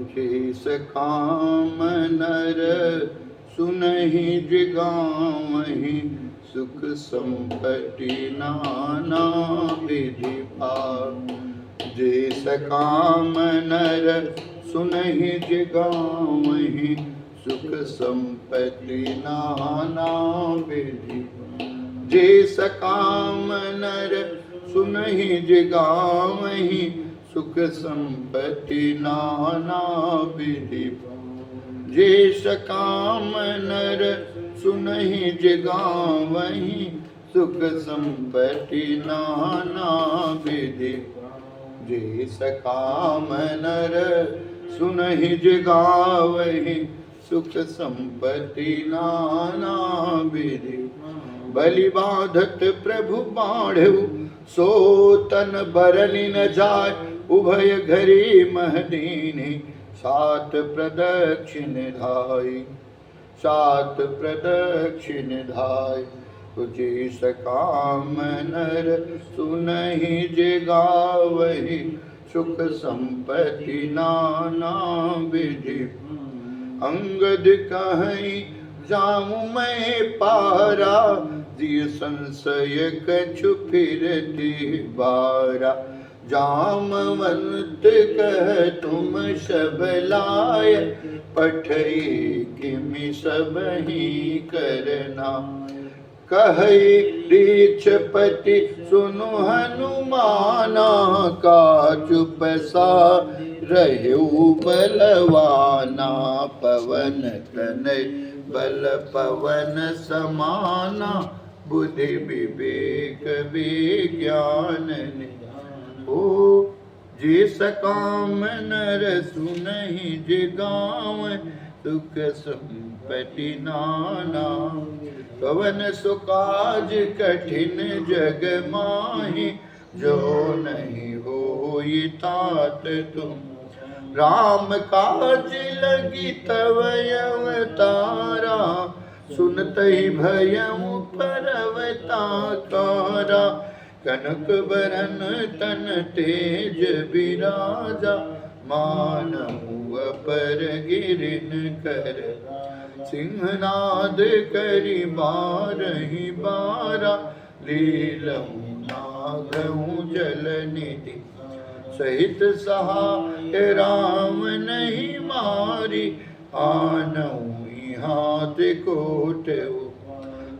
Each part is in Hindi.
शेष काम नर सुनहि जिगावहि, सुख संपत्ति नाना विधि पावहि। शेष काम नर सुनहि जिगावहि, सुख संपत्ति नाना विधि। शेष काम नर सुनहि जिगावहि, सुख संपत्ति नाना विधि। शेष काम नर सुनहि जिगावहि, सुख संपत्ति नाना विधि। शेष काम नर सुनहि जिगावहि, सुख संपत्ति नाना विधि। बलि बाधत प्रभु बाढ़उ, सो तन बरनि न जाय, उभय घरी महदीनि, सात प्रदक्षिण धाई, सात प्रदक्षिण धाई। शेष काम नर सुनहि जिगावहि, सुख संपत्ति नाना विधि। अंगद कहि जाऊं मैं पारा, जिय संशय कछु फिरति बारा। जामवंत कह तुम सब लाय, पठई किमि सब ही करना। कहि रीछपति सुनु हनुमाना, का चुप सा रहु बलवाना। पवन तनय बल पवन समाना, बुद्धि विवेक विज्ञान निधान। ओ शेष काम नर सुनहि जिगावहि, सुख संपत्ति नाना। कवन सुकाज कठिन जग माहि, जो नहीं होई तात तुम। राम काज लगी तव अवतारा, सुनतहि भयउ परवताकारा। कनक बरन तन तेज बिराजा, मानहु अपर गिरिन कर। सिंहनाद करि बारहि बारा, लीलहु नागहु जल निधि। सहित सहाय राम नहीं मारी, आनहु हाथ कोटउ।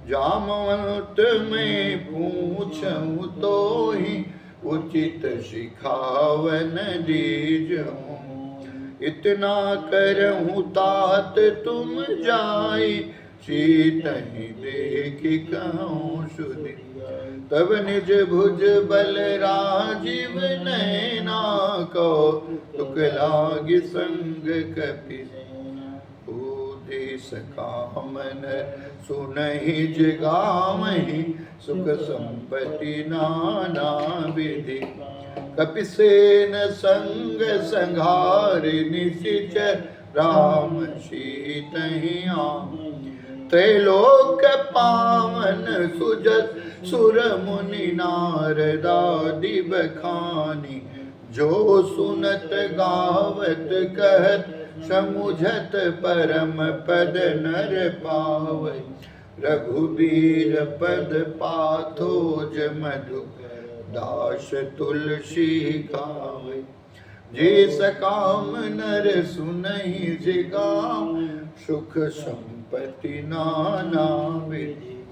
जामवंत में पूछऊं तो ही, उचित सिखावन दीजऊं। इतना करहूँ तात तुम जाई, सीतहि देखि कहूँ सुधि। तब निज भुज बल राजीव नैना, को तुक लागी संग कपि। शेष काम नर सुनहि जिगावहि, सुख संपत्ति नाना विधि। कपिसेन संग संघारि निशिचर, राम सीतहि आए। त्रैलोक पावन सुजस सुर मुनि नारदादि बखानी। जो सुनत गावत कहत, समुझत परम पद नर पावै। रघुबीर पद पाथोज मधु, दास तुलसी गावै। शेष काम नर सुनहि जिगावहि, सुख संपत्ति नाना विधि।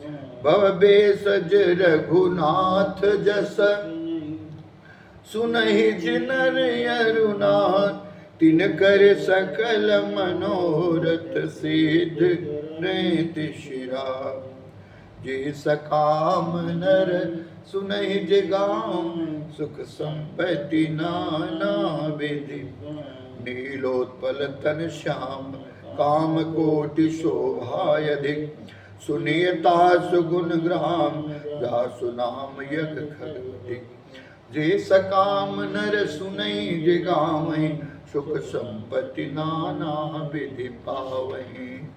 भव भेषज रघुनाथ जस, सुनहि जिनर अरुनाथ। तिनकर सकल मनोरथ, सिद्ध रेति शिरा। शेष काम नर सुनहि जिगावहि, सुख संपत्ति नाना विधि। नीलोत्पल तन श्याम, काम कोटि शोभायधिक। सुनीता सुगुण ग्राम, जासु नाम यज्ञ खगधिक। शेष काम नर सुनहि जिगावहि, सुख संपत्ति नाना विधि पावहि।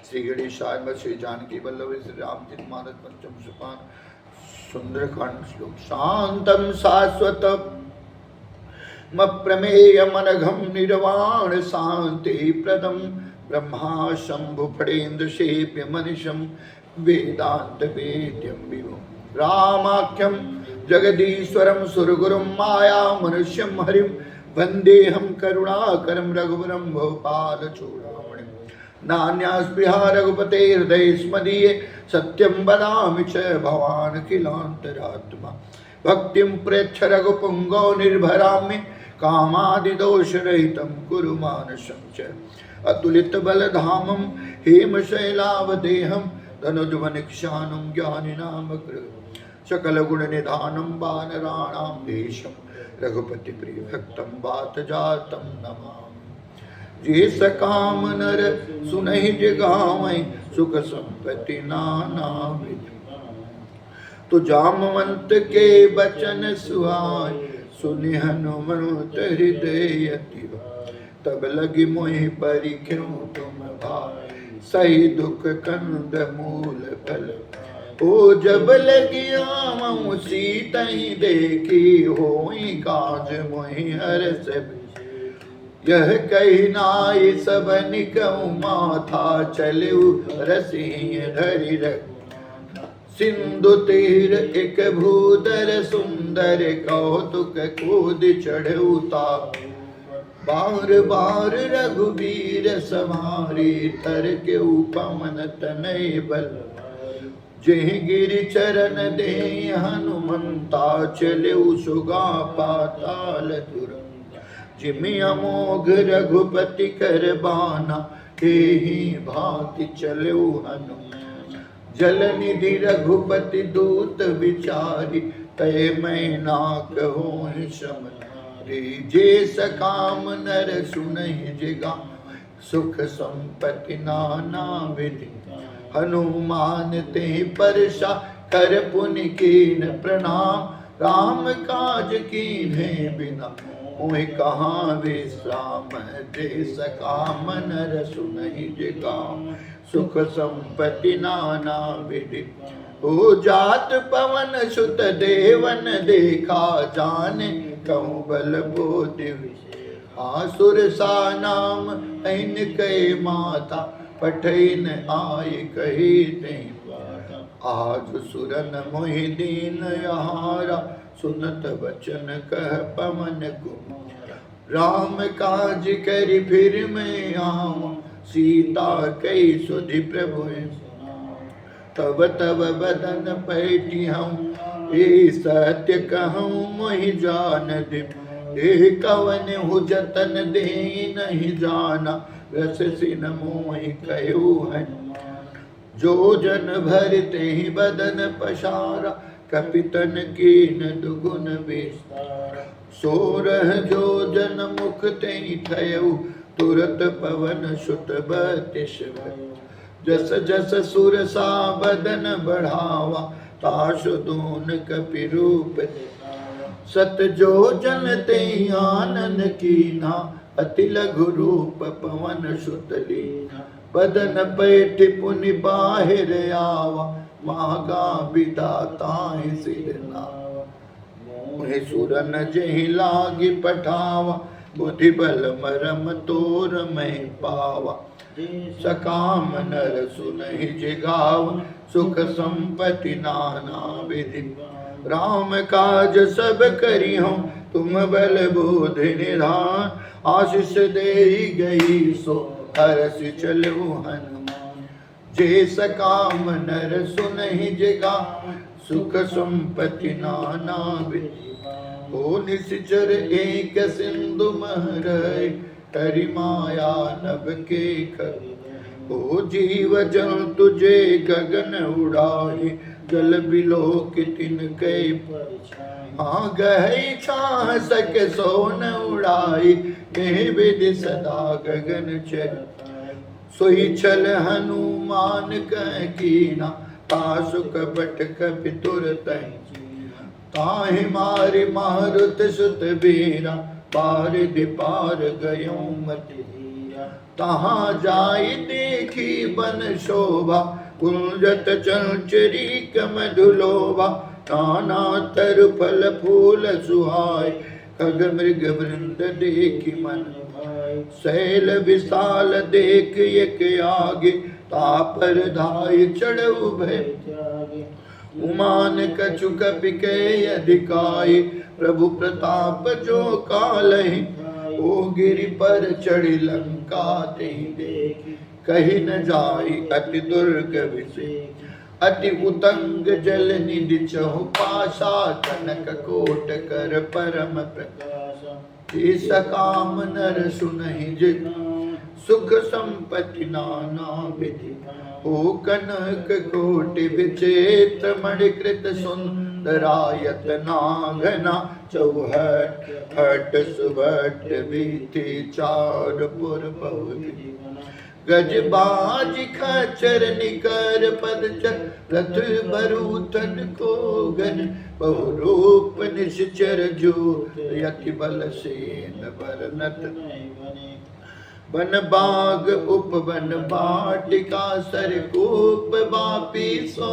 श्री गणेशाय नमः। श्री जानकी वल्लभ श्री रामचरित मानस पंचम सोपान सुंदरकांड श्लोक। शांतम शाश्वतम मप्रमेयमनघं निर्वाण शांति प्रदम ब्रह्मा शंभु फणेन्द्र सेव्य मनिषं वेदांत वेद्यं विभुं रामाख्यं जगदीश्वरं सुरगुरुं माया मनुष्यं हरिं वन्देऽहं करुणाकरं रघुवरं भवपालचूडामणिं नान्यास्पृहा रघुपते हृदये स्मदीये सत्यं वदामि च भवान् किलान्तरात्मा भक्तिं प्रेक्ष रघुपुङ्गो निर्भरामि कामादिदोषरहितं कुरु मानसं च अतुलितबलधामं हेमशैलावदेहं धनुजवनिक्षानं ज्ञानिनामग्रहं सकलगुणनिधानं वानराणां देशं रघुपतिप्रियभक्तं वातजातं नमामि। जे सकाम नर सुनहि जिगावै सुख संपत्ति नाना विधि तो जामवंत के बचन सुहाय सुनि हनुमंत हृदय अति तब लगी मोहि परिख्यो तुम भाई सही दुख कंद मूल फल ओ जब लगी आमऊ सीतई देखी होई काज मोहि हरस यह कही नाई सब निकऊ माथा चलऊ रसिय धरि रख सिंधु तीर एक भूधर सुंदर कौतुक कूद चढ़ौता बार बार रघुवीर सवारी तर के उपमन तनय बल जय गिरि चरण दे हनुमंता चलऊ सुगा पाताल दुर जिमि अमोघ रघुपति कर बाना ही भांति चलऊ हनुमान जल निधि रघुपति दूत विचारी तय मैं ना कहो समरे जे सकाम नर सुनहि जिगा सुख संपत्ति नाना विधि हनुमान ते परसा कर पुनि कीन प्रणाम राम काज कीन्हे बिना मोहि कहाँ विश्राम दे सकाम नर सुनहि जिगा सुख संपत्ति नाना विधि हो जात पवन सुत देवन देखा जाने कहूँ बल बोधि आसुर सा नाम ऐन कहे माता पठैन आय कही नहीं आज सुरन मोहि दीन यहारा सुनत वचन कह पवन को राम काज करि फिर मैं आऊं सीता कई सुधि प्रभु तब तब बदन पैठी हूँ ये सत्य कहूँ मोहि जान दे कवन हु जतन दे नहीं जाना रस सिन मोहि कहू है जो जन भरते ही बदन पशारा कपितन कीन दुगुन विस्तार सोरह जो जन मुख ते थयऊ तुरत पवन सुत बतिश जस जस सुर सा बदन बढ़ावा ताशु दून कपि रूप सत जो जन ते आनन कीना अति लघु रूप पवन सुत लीना बदन पैठ पुनि बाहिर आवा मागा विदाताहि सिर नावा मोहि सुरन जहि लागी पठावा बुद्धि बल मरम तोर मैं पावा सकाम नर सुनहि जिगाव सुख संपत्ति नाना विधि राम काज सब करी हूँ तुम बल बुद्धि निधान आशीष दे गई सो हरस चलू हनुमान जे सकाम नर सुनहि जिगा सुख संपत्ति नाना विधि ओ निश्चर एक सिंधु महरय तरि माया नभ के कर ओ जीव जल तुझे गगन उड़ाए जल बिलो कि तिन कई हाँ गहई छाह सक सोन उड़ाई कह विधि सदा गगन चल सोई छल हनुमान कह कीना तासु कपट कपि तुरत ताहि मारि मारुत सुत बीरा पार दिपार गयो मति तहाँ जाई देखी बन शोभा कुंजत चंचरी कमधुलोभा नाना तरु फल फूल सुहाय खग मृग वृंद देखी मन शैल विशाल देख एक आगे तापर धाय चढ़ऊ भय उमान कछु कपिके अधिकाय प्रभु प्रताप जो कालहि ओ गिरि पर चढ़ी लंका तेहि देख कही न जाई अति दुर्ग विषय अति उतंग जल निधि चहु पाशा कनक कोट कर परम प्रकाश सकाम नर सुनहि जिग सुख संपत्ति नाना विधि हो कनक कोटि विचित्र मणिकृत सुंदरायत नागना चौहट हट सुभट बीती चार पुर बहु गजबाज खचर निकर पद रथ बरूथन को गन बहुरूप निश्चर जो यति बल सेन बरनत बन बाग उपवन बाटिका सरकूप वापी सो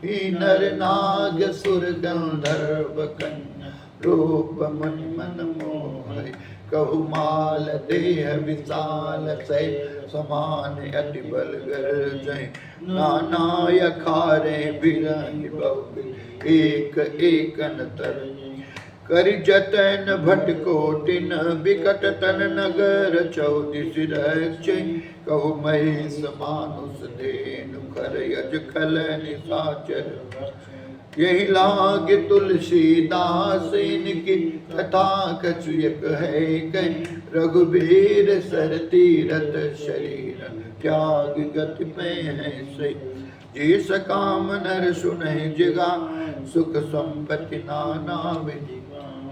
ही नर नाग सुर गंधर्व कन्या रूप मन मन मोह कहु माल देह विशाल से समान अति बल गर्जय नाना यखारे बिरहि बहु एक एकन तर करि जतन भट कोटिन बिकट तन नगर चौदिस रक्षय कहु महेश मानुष धेनु कर यज खल निशाचर यही लाग तुलसीदास इनकी कथा कछुयक है कहीं रघुबीर सर तीरथ शरीर त्याग गति पे है से जिस काम नर सुनहि जिगा सुख संपत्ति नाना विधि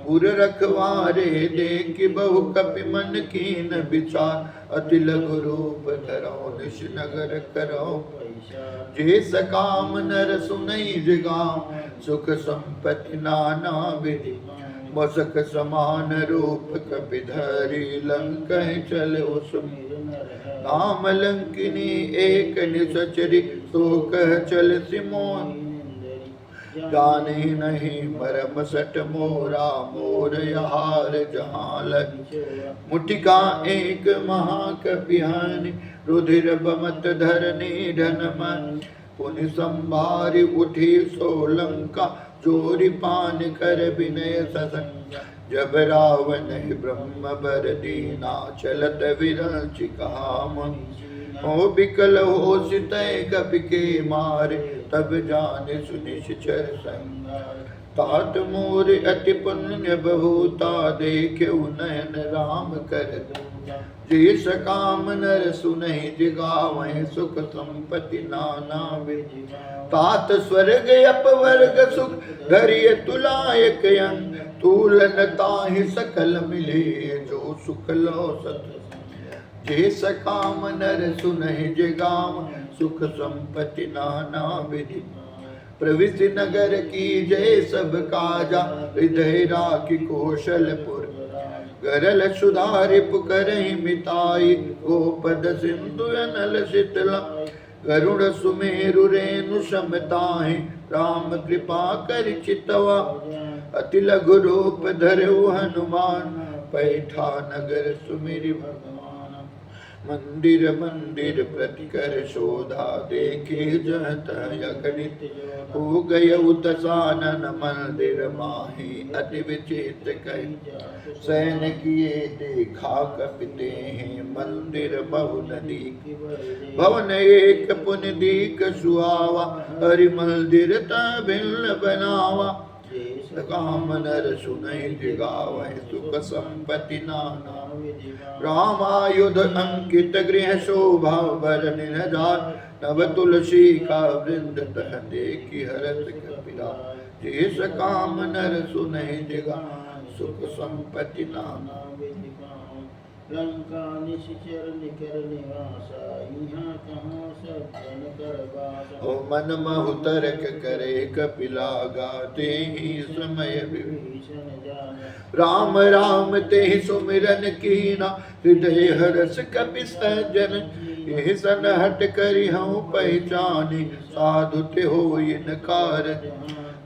पुर रखवारे देख बहु कपि मन कीन विचार अति लघु रूप धरो निश नगर करो जे सकाम नर सुनई जिगा सुख संपत्ति नाना विधि मसक समान रूप कपिधरी लंक चले नाम लंकिनी एक निसचरी सो कह चल सिमोन जाने नहीं मरम सट मोरा मोर यहार जहाल मुटिका एक महाकपिहानि रुधिर बमत धरनी धन मन पुनि संभारी उठी सोलंका चोरी पान कर विनय ससन जब रावण ब्रह्म बर दीना चलत विरंच काम हो बिकल हो सितय कपि के मारे तब जाने सुनिश्चर संगार तात मोर अति पुण्य बहुता देखे नयन राम कर जे सकाम नर सुनहि जिगावहि सुख संपत्ति नाना विधि तात स्वर्ग अपवर्ग सुख धरिय तुलायक यंग तूलन ताहि सकल मिले जो सुख लो सत जे सकाम नर सुनहि जिगाव सुख संपत्ति नाना विधि प्रविष्ट नगर की जय सब काजा हृदय राखी कौशलपुर गरल सुधारिप करहि मिताई गोपद सिंधु अनल शीतला गरुड़ सुमेरु रेणु समताहि राम कृपा कर चितवा अति लघु रूप धरऊ हनुमान पैठा नगर सुमिरि मंदिर मंदिर प्रतिकर शोधा देखे जहत यगणित हो गय उतसानन मंदिर माही अति विचित्र कही सैन किए देखा कपिते हैं मंदिर बहु नदी भवन एक पुन दीक सुआवा हरि मंदिर भिन्न बनावा काम नर सुनहि जिगावहि सुख संपत्ति नाना रामायुध अंकित गृह शोभा वर निजार नव तुलसी का वृंद तह देखी हरत कपिला जिस काम नर सुनहि जिगा सुख संपत्ति नाना लंका निश्चर निकर निवासा यहाँ कहाँ सज्जन कर वासा ओ मन महु तर्क करे कपिला गाते ही समय विभीषण जाना राम राम ते सुमिरन कीना हृदय हरस कपि सज्जन यह सन हट करि हूँ पहचानी साधु ते हो इनकार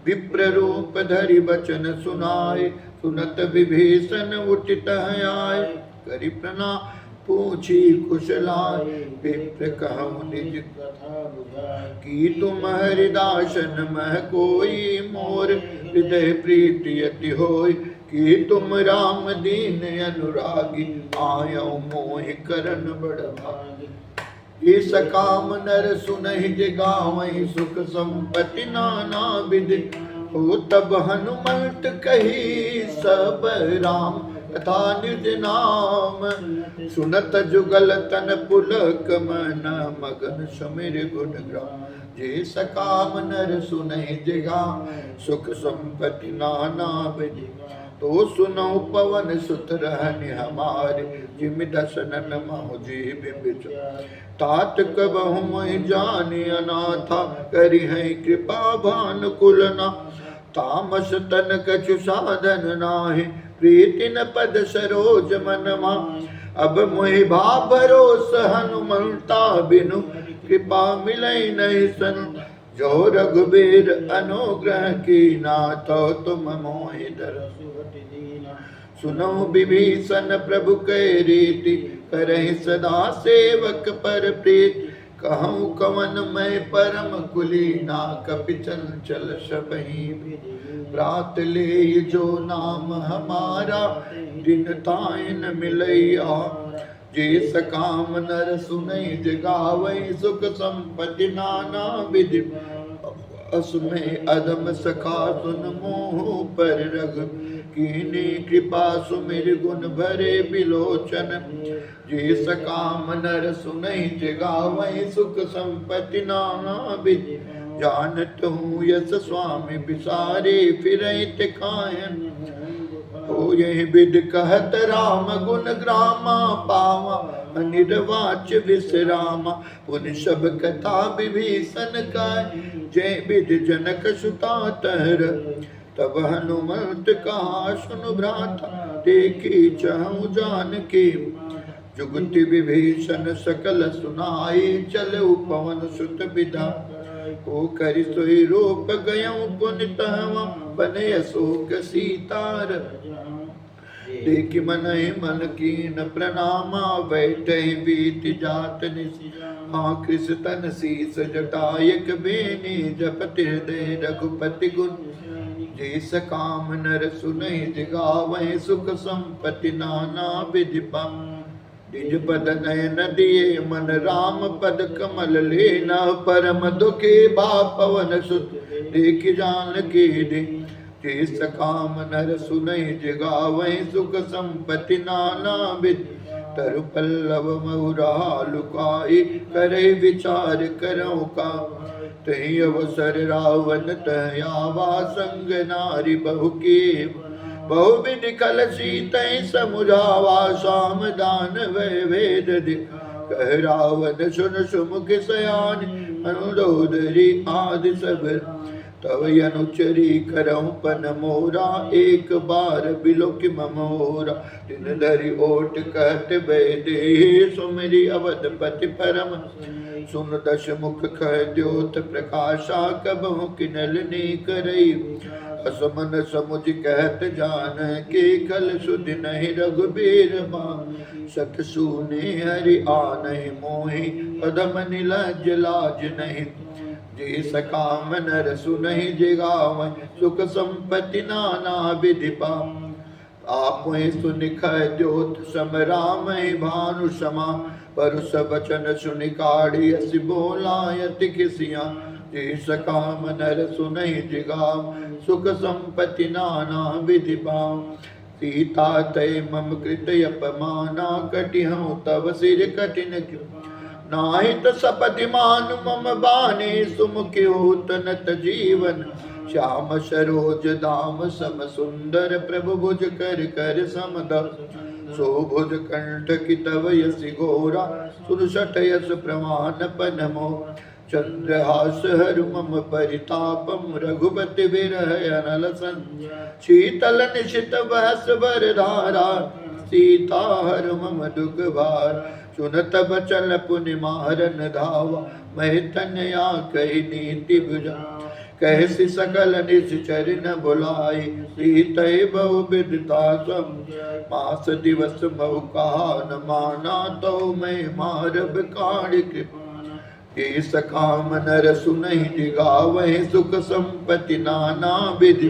विप्र रूप धरि बचन सुनाए सुनत विभीषण उठित आए, करि प्रणाम पूछी कुशलाय। विप्र कहु निज कथा की तुम हरिदासन मह कोई, मोर हृदय प्रीति अति होय। कि तुम राम दीन अनुरागी, आयो मोहि करन बड़ भागी। इस काम नर सुनहि गावहि, सुख संपत्ति नाना विधि। हो तब हनुमंत कही सब राम, तथा निज नाम। सुनत जुगल तन पुलक मन, मगन सुमिर गुण ग्राम। जे सकाम नर सुनहि गावहि, सुख संपत्ति नाना विधि। तो सुनो पवन सुत रहनि हमारे, जिम दसनन महु जीव बिचारे। तात कबहु मोहि जानि अनाथा, करि है कृपा भानुकुल ना। तामस तन कछु साधन नाहि, प्रीति न पद सरोज मन माहि। अब मोहि भा भरोस हनुमंता बिनु, कृपा मिलै नहीं सन। जो रघुबीर अनुग्रह कीना, तो तुम मोहि दरसु हटि दीना। सुनो विभीषण प्रभु कै रीति, करहि सदा सेवक पर प्रीति। कहूँ कवन मैं परम कुलीना, कपि चंचल सबहि प्रात ले जो नाम हमारा, दिन ताइन मिलैया। जे सकाम नर सुनहि गावहि, सुख संपत्ति नाना विधि। असमें अदम सखा सुन मोह पर रग, कीनी कृपा सुमिर गुण भरे बिलोचन। जे सकाम नर सुनहि गावहि, सुख संपत्ति नाना विधि। जानत हूँ यस स्वामी बिसारे, फिरहि तिखायन। हो यही विद कहत राम गुण ग्रामा, पावा अनिर्वाच विश्रामा। पुन सब कथा विभीषण काय, जय विद जनक सुता तर। तब हनुमंत कहा सुन भ्राता, देखी चहु जानकी। जुगति विभीषण सकल सुनाई, चलऊ पवन सुत बिदा। को करि सोई रूप गयऊँ पुन तहवा, बने अशोक सीतार। देखि मनहि मन कीन प्रणामा, बैठे बीत जात निशि। हाँ कृष तन शीस जटायक बेनी, जपति हृदय रघुपति गुण। जे सकाम नर सुनहि गावहि, सुख संपत्ति नाना विधि पावै। निज पद नयन दिए मन, राम पद कमल लेना। परम दुखी बा पवन सुत, देख जानकी दे। जे सकाम नर सुनहि गावहि, सुख संपत्ति नाना विधि। तरु पल्लव महुरा लुकाई, करे विचार करौ का। तहि अवसर रावण तह आवा, संग नारी बहु के। बहु विधि कल सीतहि समुझावा, साम दान वै वेद दिखा। कह रावण सुन सुमुख सयान, अनुरोधरी आदि सब। तव अनुचरी करऊँ पन मोरा, एक बार बिलोक ममोरा। दिन धरि ओट कहत वैदेही, सुमिरि अवधपति परम। सुन दश मुख कह द्योत प्रकाशा, कबहु किनल नी करई। असमन समुझ कहत जान के, खल सुध नहीं रघुबीर मान। सत सूने हरि आनहि मोहि, अधम निलज्ज लाज नहीं। जे सकाम नर सुनहि गावहि, सुख संपत्ति नाना विधि पावै। आपहि सुनिखै द्योत सम, रामहि भानु समा। परुष बचन सुनि काढ़ि, असि बोलायति खिसिया। जे सकाम नर सुनहि गावहि, सुख संपत्ति नाना विधि पावै। सीता तै मम कृत अपमाना, कटिहउँ तव सिर कठिन कृपा। नाहित सपदि मान मम बानी, सुमुखि होत नत जीवन। श्याम सरोज दाम सम सुंदर, प्रभु भुज कर कर समदर। सो भुज कंठ की तव यसि घोरा, सुरसठ यस प्रमाण पन मोरा। चंद्रहास हरु मम परितापम, रघुपति विरह अनल संज्ञा। शीतल निशित बहस बर धारा, सीता हरु मम दुख भार। सुनत बचन पुनि मारन धावा, मैं तनया कही नीति बुझा। कैसी सकल निश्चर न बुलाई, सीतै बहु विदिता सम मास दिवस बहु कहा न माना, तो मैं मारब काढ़ कृपाना। ये सकाम नर सुनहि दिगावहि, सुख संपत्ति नाना विधि,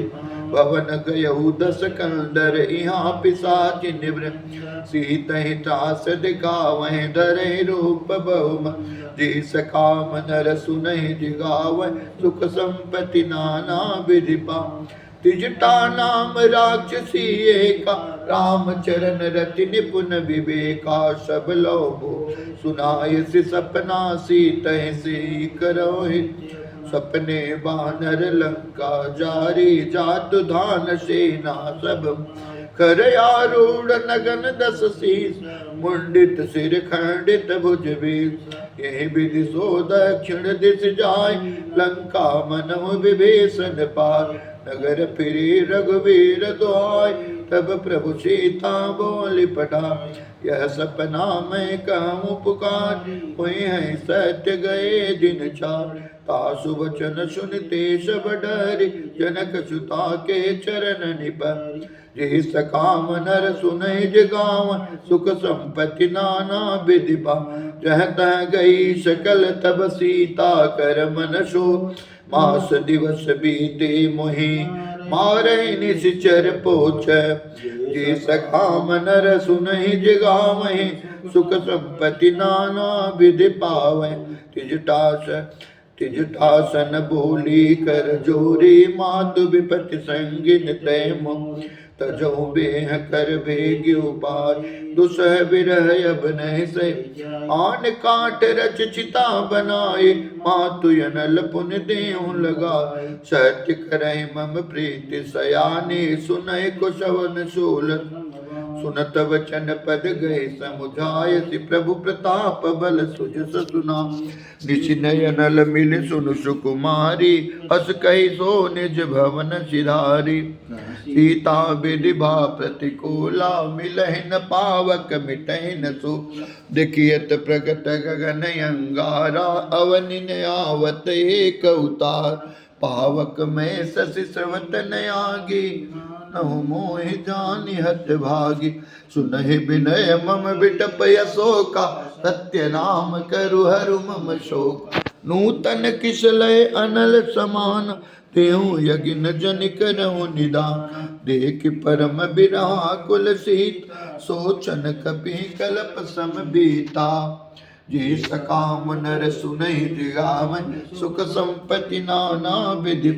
भवन गयहु दस कंदर, यहाँ पिशाच निवृत्त, सीतहि त्रास दिखावहि, धरहि रूप बहु, जे सकाम नर सुनहि दिगावहि, सुख संपत्ति नाना विधि पावै। तिजटा नाम राक्षसी एका, राम चरण रति निपुण विवेका, सब लोभो सुनाय से सपना, सीतहि से करोहि सपने बानर लंका जारी, जातु धान सेना सब, कर आरूढ़ नगन दस शीस, मुंडित सिर खंडित भुज बीस, यही विधि सो दक्षिण दिश जाय, लंका मनहु विभीषण पार, नगर फिरे रघुवीर दुआय, तब प्रभु सीता बोली पठाय, यह सपना मैं कहूँ पुकार, हुए हैं सत्य गए दिन चार, तासु वचन सुनते सब डर, जनक सुता के चरण निपर, जे सकाम नर सुनहि जगाव, सुख संपत्ति नाना विधि पावै, जह तह गई सकल तब सीता कर मन सो, मास दिवस बीते मोहि मारहि निश्चर पोछ, जे सकाम नर सुनहि जगावहि, सुख संपत्ति नाना विधि पावै। तिजटासन बोली कर जोरी, मातु विपति संगिन तय मोह, तजो बेह कर भेग्यो पार, दुसह विरह अब नहीं से, आन काट रच चिता बनाए, मातु अनल पुन देहु लगाए, सत्य करहि मम प्रीति सयाने, सुनहि कुशवन सोल, सुनत वचन पद गए समुझाय, प्रभु प्रताप बल सुजस सुना, निशिनयनल मिल सुनु सुकुमारी, हस कहि सो निज भवन सिधारी, सीता विधि भा प्रतिकूला, मिलहि न पावक मिटहि न सो, देखियत प्रगट गगन अंगारा, अवनि न आवत एक अवतार, पावक में शशि स्रवत न आगी, नहु मोहि जानि हत भागी, सुनहि विनय मम बिटप यशोका, सत्य नाम करु हरु मम शोक, नूतन किसलय अनल समान, तेहु यज्ञ जन करहु निदान, देख परम बिरहा कुल सीत, सोचन कपि कल्प सम बीता, जे सकाम नर सुनहि दिगावै, सुख संपत्ति नाना विधि,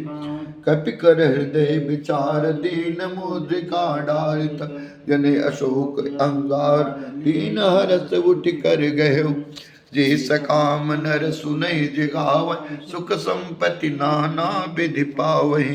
कपि कर हृदय विचार, दीन मुद्रिका डारित, जने अशोक अंगार, दीन हरस उठ कर गयो, जे सकाम नर सुनहि दिगावै, सुख संपत्ति नाना विधि पावै।